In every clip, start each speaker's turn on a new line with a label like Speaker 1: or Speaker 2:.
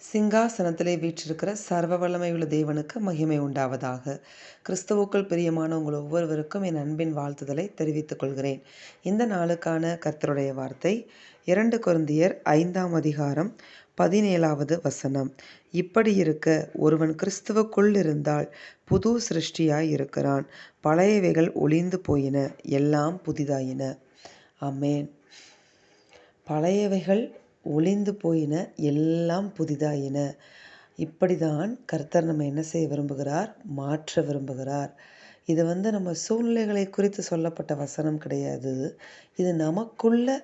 Speaker 1: சிங்காசனத்திலே வீற்றிருக்கிற சர்வ வல்லமையுள்ள தேவனுக்கு மகிமை உண்டாவதாக. கிறிஸ்துவுக்குள் பிரியமான உங்கள் ஒவ்வொருவருக்கும் என் அன்பின் வாழ்த்துதலை தெரிவித்துக் கொள்கிறேன். இந்த நாளுக்கான கர்த்தருடைய வார்த்தை 2 கொரிந்தியர் 5ஆம் அதிகாரம் 17வது வசனம். இப்படி இருக்க ஒருவன் கிறிஸ்துவுக்குள் இருந்தால் புது சிருஷ்டியாய் இருக்கிறான். பழையவைகள் ஒளிந்து போயின, எல்லாம் புதிதாயின. ஆமென். பழையவைகள் ஒளிந்து போயின, எல்லாம் புதிதாயின. இப்படிதான் கர்த்தர் நம்ம என்ன செய்ய விரும்புகிறார்? மாற்ற விரும்புகிறார். இது நம்ம சூழ்நிலைகளை குறித்து சொல்லப்பட்ட வசனம் கிடையாது. இது நமக்குள்ள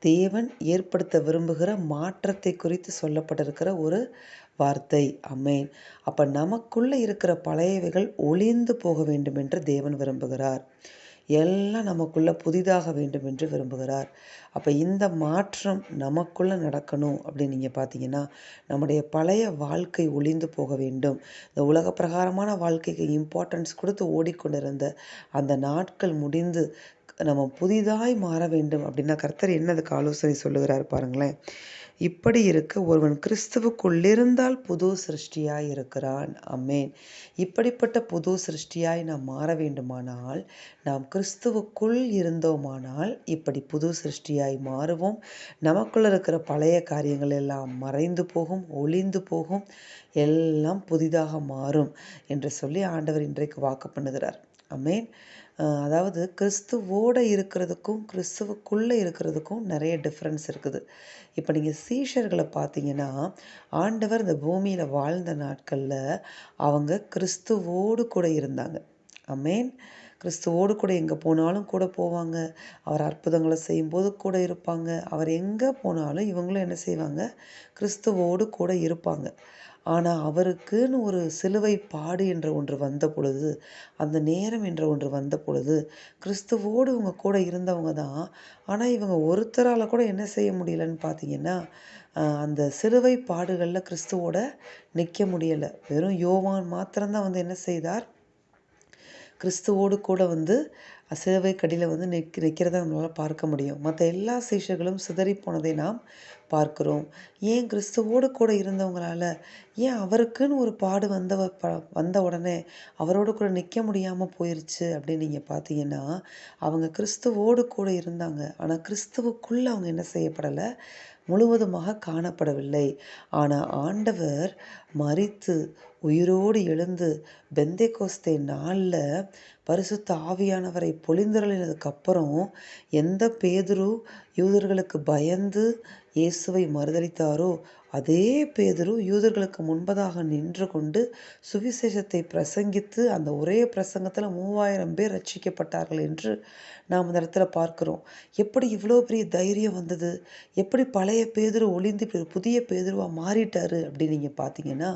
Speaker 1: தேவன் ஏற்படுத்த விரும்புகிற மாற்றத்தை குறித்து சொல்லப்பட்டிருக்கிற ஒரு வார்த்தை. ஆமென். அப்ப நமக்குள்ள இருக்கிற பழையவைகள் ஒளிந்து போக வேண்டும் என்று தேவன் விரும்புகிறார். எல்லாம் நமக்குள்ள புதிதாக வேண்டும் என்று விரும்புகிறார். அப்போ இந்த மாற்றம் நமக்குள்ள நடக்கணும் அப்படின்னு நீங்கள் பார்த்தீங்கன்னா, நம்முடைய பழைய வாழ்க்கை ஒளிந்து போக வேண்டும். இந்த உலக பிரகாரமான வாழ்க்கைக்கு இம்பார்ட்டன்ஸ் கொடுத்து ஓடிக்கொண்டிருந்த அந்த நாட்கள் முடிந்து நம்ம புதிதாய் மாற வேண்டும் அப்படின்னா கர்த்தர் என்னதுக்கு ஆலோசனை சொல்லுகிறார் பாருங்களேன். இப்படி இருக்க ஒருவன் கிறிஸ்துவுக்குள்ளிருந்தால் புது சிருஷ்டியாய் இருக்கிறான். ஆமென். இப்படிப்பட்ட புது சிருஷ்டியாய் நாம் மாற வேண்டுமானால், நாம் கிறிஸ்துவுக்குள் இருந்தோமானால் இப்படி புது சிருஷ்டியாய் மாறுவோம். நமக்குள்ள இருக்கிற பழைய காரியங்கள் எல்லாம் மறைந்து போகும், ஒளிந்து போகும், எல்லாம் புதிதாக மாறும் என்று சொல்லி ஆண்டவர் இன்றைக்கு வாக்கு பண்ணுகிறார். ஆமென். அதாவது கிறிஸ்துவோடு இருக்கிறதுக்கும் கிறிஸ்துவுக்குள்ளே இருக்கிறதுக்கும் நிறைய டிஃப்ரென்ஸ் இருக்குது. இப்போ நீங்கள் சீஷர்களை பார்த்தீங்கன்னா, ஆண்டவர் இந்த பூமியில் வாழ்ந்த நாட்களில் அவங்க கிறிஸ்துவோடு கூட இருந்தாங்க. ஆமென். கிறிஸ்துவோடு கூட எங்கே போனாலும் கூட போவாங்க. அவர் அற்புதங்களை செய்யும்போது கூட இருப்பாங்க. அவர் எங்கே போனாலும் இவங்களும் என்ன செய்வாங்க? கிறிஸ்துவோடு கூட இருப்பாங்க. ஆனால் அவருக்குன்னு ஒரு சிலுவை பாடு என்ற ஒன்று வந்த பொழுது, அந்த நேரம் என்ற ஒன்று வந்த பொழுது, கிறிஸ்துவோடு இவங்க கூட இருந்தவங்க தான். ஆனால் இவங்க ஒருத்தரால் கூட என்ன செய்ய முடியலன்னு பார்த்தீங்கன்னா, அந்த சிலுவை பாடுகளில் கிறிஸ்துவோட நிற்க முடியலை. வெறும் யோவான் மாத்திரம்தான் என்ன செய்தார்? கிறிஸ்துவோடு கூட சிலுவை கடியில் நிற்கிறத நம்மளால் பார்க்க முடியும். மற்ற எல்லா சீஷர்களும் சிதறி போனதை நாம் பார்க்கிறோம். ஏன் கிறிஸ்துவோடு கூட இருந்தவங்களால ஏன் அவருக்குன்னு ஒரு பாடு வந்த உடனே அவரோடு கூட நிற்க முடியாமல் போயிடுச்சு அப்படின்னு நீங்கள் பார்த்தீங்கன்னா, அவங்க கிறிஸ்துவோடு கூட இருந்தாங்க. ஆனால் கிறிஸ்துவுக்குள்ளே அவங்க என்ன செய்யப்படலை? முழுவதுமாக காணப்படவில்லை. ஆனால் ஆண்டவர் மரித்து உயிரோடு எழுந்து பெந்தெகோஸ்தே நாளில் பரிசுத்த ஆவியானவரை பொழிந்தருளினதுக்கு அப்புறம் எந்த பேதுரு யூதர்களுக்கு பயந்து இயேசுவை மறுதலித்தாரோ, அதே பேதுரு யூதர்களுக்கு முன்பதாக நின்று கொண்டு சுவிசேஷத்தை பிரசங்கித்து அந்த ஒரே பிரசங்கத்தில் 3000 பேர் ரட்சிக்கப்பட்டார்கள் என்று நாம் அந்த இடத்துல பார்க்கிறோம். எப்படி இவ்வளோ பெரிய தைரியம் வந்தது? எப்படி பழைய பேதுரு ஒளிந்து புதிய பேதுருவாக மாறிட்டாரு அப்படின்னு நீங்கள் பார்த்தீங்கன்னா,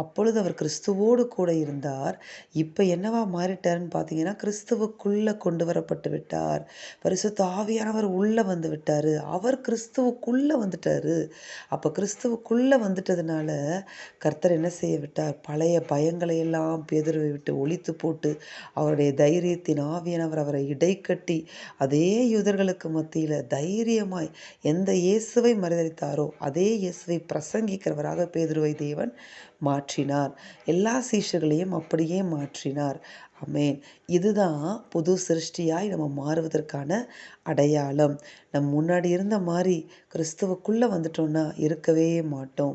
Speaker 1: அப்பொழுது அவர் கிறிஸ்துவோடு கூட இருந்தார். இப்போ என்னவா மாறிட்டாருன்னு பார்த்தீங்கன்னா, கிறிஸ்துவுக்குள்ளே கொண்டு வரப்பட்டு விட்டார். பரிசுத்த ஆவியானவர் உள்ளே வந்து விட்டார். அவர் கிறிஸ்துவுக்குள்ளே வந்துட்டார். அப்போ கிறிஸ்துவுக்குள்ளே வந்துட்டதுனால கர்த்தர் என்ன செய்ய விட்டார்? பழைய பயங்களை எல்லாம் பேதுருவை விட்டு ஒழித்து போட்டு அவருடைய தைரியத்தின் ஆவியானவர் அவரை இடைக்கட்டி அதே யூதர்களுக்கு மத்தியில் தைரியமாய் எந்த இயேசுவை மறுதலித்தாரோ அதே இயேசுவை பிரசங்கிக்கிறவராக பேதுருவை தேவன் மாற்றினார். எல்லா சீஷர்களையும் அப்படியே மாற்றினார். ஆமென். இதுதான் புது சிருஷ்டியாய் நம்ம மாறுவதற்கான அடையாளம். நம்ம முன்னாடி இருந்த மாதிரி கிறிஸ்துவுக்குள்ளே வந்துட்டோம்னா இருக்கவே மாட்டோம்.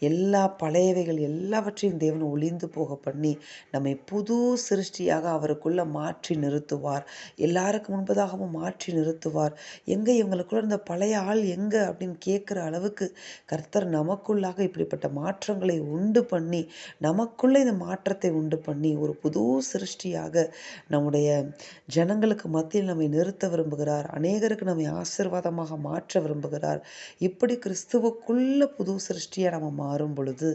Speaker 1: எல்லா பழையவைகள் எல்லாவற்றையும் தேவன் ஒளிந்து போக பண்ணி நம்மை புது சிருஷ்டியாக அவருக்குள்ளே மாற்றி நிறுத்துவார். எல்லாருக்கும் முன்பதாகவும் மாற்றி நிறுத்துவார். எங்கே இவங்களுக்குள்ள இருந்த பழைய ஆள் எங்கே அப்படின்னு கேட்குற அளவுக்கு கர்த்தர் நமக்குள்ளாக இப்படிப்பட்ட மாற்றங்களை உண்டு பண்ணி நமக்குள்ளே இந்த மாற்றத்தை உண்டு பண்ணி ஒரு புது சிருஷ்டியாக நம்முடைய ஜனங்களுக்கு மத்தியில் நம்மை நிறுத்த விரும்புகிறார். அநேகருக்கு நம்மை ஆசீர்வாதமாக மாற்ற விரும்புகிறார். இப்படி கிறிஸ்துவுக்குள்ள புது சிருஷ்டியாக நம்ம மாறும் பொழுது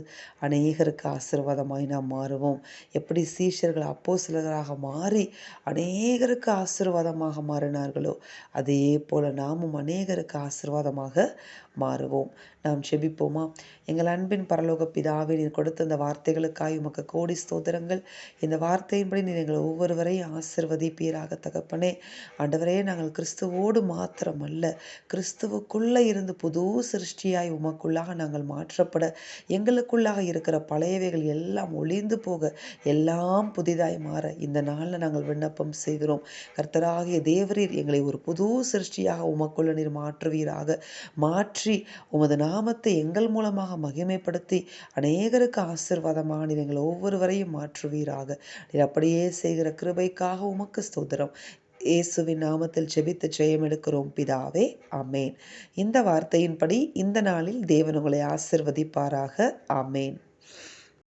Speaker 1: அநேகருக்கு ஆசீர்வாதமாய் நாம் மாறுவோம். எப்படி சீஷர்கள் அப்போஸ்தலர்களாக மாறி அநேகருக்கு ஆசீர்வாதமாக மாறினார்களோ, அதே போல நாமும் அநேகருக்கு ஆசீர்வாதமாக மாறுவோம். நாம் செபிப்போமா? எங்கள் அன்பின் பரலோக பிதாவே, நீர் கொடுத்த இந்த வார்த்தைகளுக்காய் உமக்கு கோடி ஸ்தோத்திரங்கள். இந்த வார்த்தையின்படி நீர் எங்கள் ஒவ்வொருவரையும் ஆசிர்வதிப்பீராக தகப்பனே. ஆண்டவரே, நாங்கள் கிறிஸ்துவோடு மாத்திரமல்ல, கிறிஸ்துவுக்குள்ளே இருந்து புது சிருஷ்டியாய் உமக்குள்ளாக நாங்கள் மாற்றப்பட, எங்களுக்குள்ளாக இருக்கிற பழையவைகள் எல்லாம் ஒளிந்து போக, எல்லாம் புதிதாய் மாற இந்த நாளில் நாங்கள் விண்ணப்பம் செய்கிறோம். கர்த்தராகிய தேவரீர் எங்களை ஒரு புது சிருஷ்டியாக உமக்குள்ள நீர் மாற்றுவீராக. மாற்றி உமது நாமத்தை எங்கள் மூலமாக மகிமைப்படுத்தி அநேகருக்கு ஆசீர்வாதமாக நீர் எங்கள் ஒவ்வொருவரையும் மாற்றுவீராக. நீர் அப்படியே செய்கிற கிருபைக்காக உமக்கு ஸ்தோத்திரம். இயேசுவின் நாமத்தில் ஜெபித்து ஜெயம் எடுக்கிறோம் பிதாவே, ஆமேன். இந்த வார்த்தையின்படி இந்த நாளில் தேவன் உங்களை ஆசிர்வதிப்பாராக. ஆமேன்.